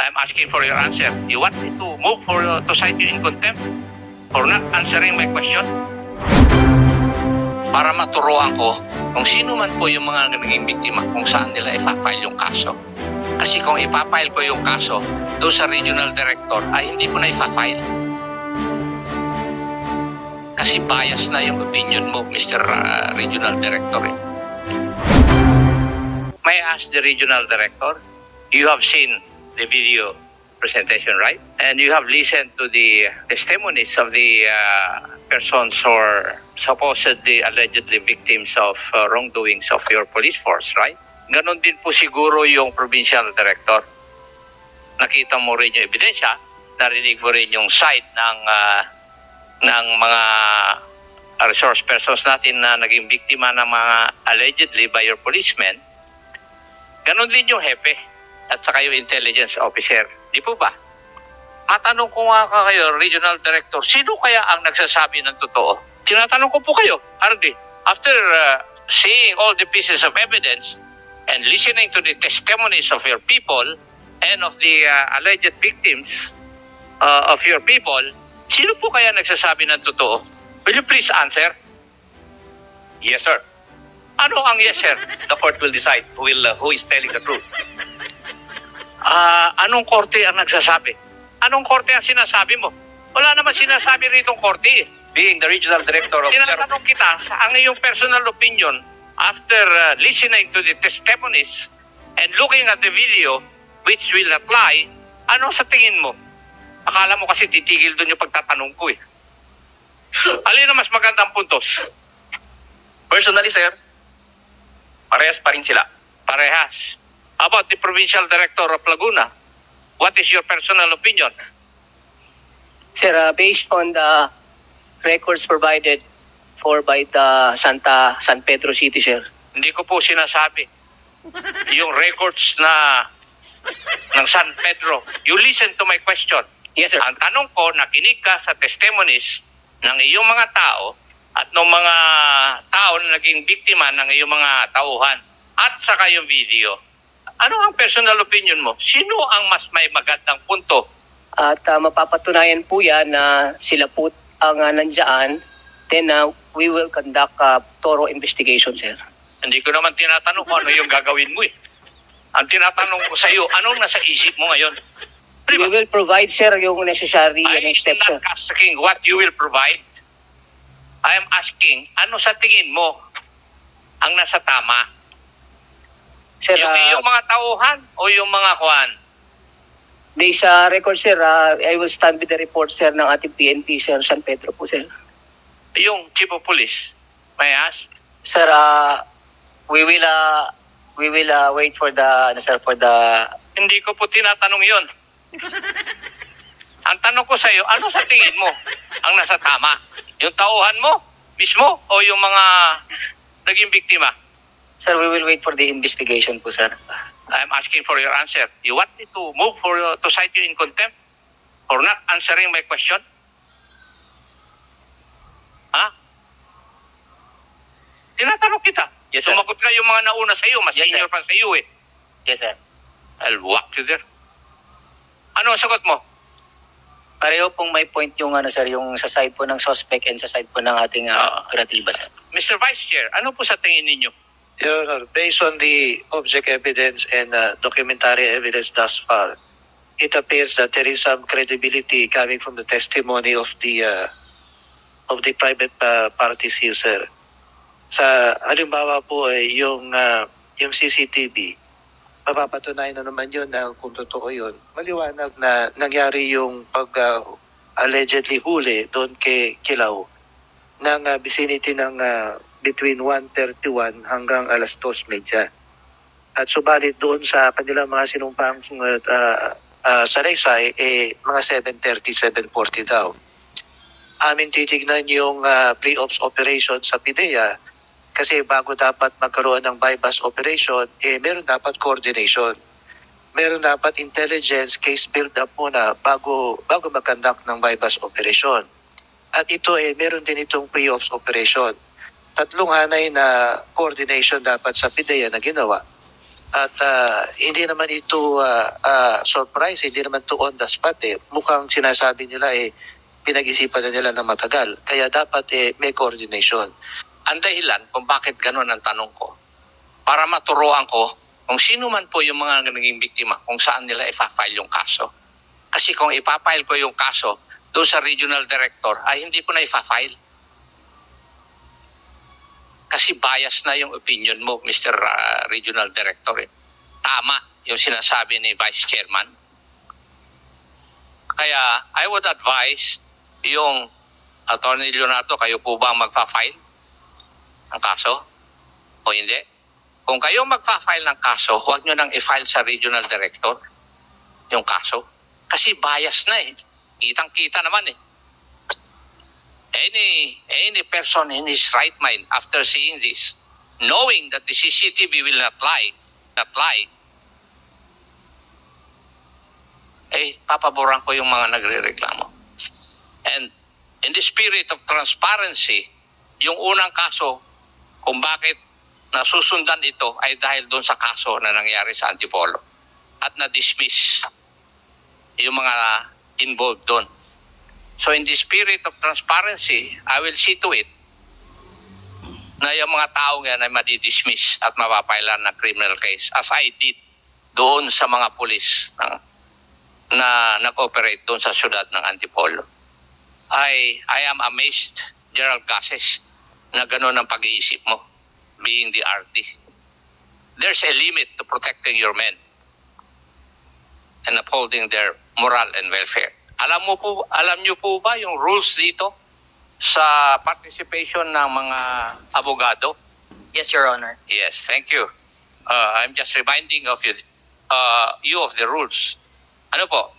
I'm asking for your answer. You want me to move to cite you in contempt for not answering my question? Para maturuan ko kung sino man po yung mga naging biktima, kung saan nila ipafile yung kaso. Kasi kung ipafile ko yung kaso doon sa regional director, ay hindi ko na ipafile. Kasi bias na yung opinion mo, Mr. Regional Director. May I ask the regional director, you have seen the video presentation, right? And you have listened to the testimonies of the persons or supposedly allegedly victims of wrongdoings of your police force, right? Ganon din po siguro yung provincial director. Nakita mo rin yung ebidensya, narinig mo rin yung side ng mga resource persons natin na naging biktima ng mga allegedly by your policemen. Ganon din yung hepe at saka yung intelligence officer. Di po ba? Matanong ko nga kayo, Regional Director, sino kaya ang nagsasabi ng totoo? Tinatanong ko po kayo, RD, after seeing all the pieces of evidence and listening to the testimonies of your people and of the alleged victims of your people, sino po kaya nagsasabi ng totoo? Will you please answer? Yes, sir. Ano ang yes, sir? The court will decide who is telling the truth. Anong korte ang nagsasabi? Anong korte ang sinasabi mo? Wala naman sinasabi rito korte eh. Being the regional director of Tinatanong kita sa ang iyong personal opinion after listening to the testimonies and looking at the video which will apply, ano sa tingin mo? Akala mo kasi titigil doon yung pagtatanong ko eh. Alin na mas magandang puntos? Personally, sir, parehas pa rin sila. Parehas. How about the provincial director of Laguna? What is your personal opinion? Sir, based on the records provided by the San Pedro City, sir. Hindi ko po sinasabi. Yung records ng San Pedro. You listen to my question. Yes, sir. Ang tanong ko, nakinig ka sa testimonies ng iyong mga tao at ng mga tao na naging biktima ng iyong mga tauhan at saka yung video. Ano ang personal opinion mo? Sino ang mas may magandang punto? At mapapatunayan po yan na sila po ang nandiyan, then we will conduct a thorough investigation, sir. Hindi ko naman tinatanong kung ano yung gagawin mo eh. Ang tinatanong ko sa iyo, anong nasa isip mo ngayon? We will provide, sir, yung necessary I am steps, sir. not asking what you will provide. I am asking, ano sa tingin mo ang nasa tama? Sir, Yung mga tauhan o yung mga kuhan? based sa record, sir, I will stand with the report, sir, ng ating PNP, sir, San Pedro po, sir. Yung chief of police, may I ask? Sir, we will wait for the Hindi ko po tinatanong yun. Ang tanong ko sa iyo, ano sa tingin mo ang nasa tama? Yung tauhan mo mismo o yung mga naging biktima? Sir, we will wait for the investigation po, sir. I'm asking for your answer. You want me to move to cite you in contempt for not answering my question? Ha? Tinatanong kita. Yes, sir. Sumagot ka yung mga nauna sa iyo, mas Yes, senior sir. pa sa iyo eh. Yes, sir. I'll walk you there. Ano ang sagot mo? Pareho pong may point yung sir, yung sa side po ng suspect and sa side po ng ating operatiba, sir. Mr. Vice Chair, ano po sa tingin ninyo? Your Honor, based on the object evidence and documentary evidence thus far, it appears that there is some credibility coming from the testimony of the private parties here, sir. Sa halimbawa po ay yung CCTV, mapapatunayan na naman yun na kung totoo yun. Maliwanag na nangyari yung allegedly huli doon kay Kilaw ng vicinity ng between 1:31 hanggang 2:30. At subalit doon sa kanilang mga sinumpang salaysay, mga 7:30, 7:40 daw. Amin titignan yung pre-ops operation sa PIDEA kasi bago dapat magkaroon ng bypass operation, meron dapat coordination. Meron dapat intelligence case build-up muna bago mag-conduct ng bypass operation. At ito meron din itong pre-ops operation. Tatlong hanay na coordination dapat sa PIDEA na ginawa. At hindi naman ito surprise, hindi naman ito on the spot. Mukhang sinasabi nila pinag-isipan na nila ng matagal. Kaya dapat may coordination. Ang dahilan kung bakit ganun ang tanong ko, para maturuan ko kung sino man po yung mga naging biktima, kung saan nila ipa-file yung kaso. Kasi kung ipafile ko yung kaso doon sa regional director, ay hindi ko na ipa-file. Kasi bias na yung opinion mo, Mr. Regional Director. Tama yung sinasabi ni Vice Chairman. Kaya I would advise yung Attorney Leonardo, kayo po ba magpa-file ng kaso? O hindi? Kung kayo magpa-file ng kaso, huwag nyo nang i-file sa Regional Director yung kaso. Kasi bias na Kitang-kita naman Any person in his right mind after seeing this, knowing that the CCTV will not lie, papaboran ko yung mga nagre-reklamo. And in the spirit of transparency, yung unang kaso, kung bakit nasusundan ito ay dahil doon sa kaso na nangyari sa Antipolo at na-dismiss yung mga involved doon. So in the spirit of transparency, I will see to it na yung mga tao yan ay madi-dismiss at mapapailan ng criminal case as I did doon sa mga pulis na nag-operate doon sa syudad ng Antipolo. I am amazed, General Gases, na gano'n ang pag-iisip mo, being the RT. There's a limit to protecting your men and upholding their moral and welfare. Alam niyo po ba yung rules dito sa participation ng mga abogado? Yes, Your Honor. Yes, thank you. I'm just reminding of you of the rules. Ano po?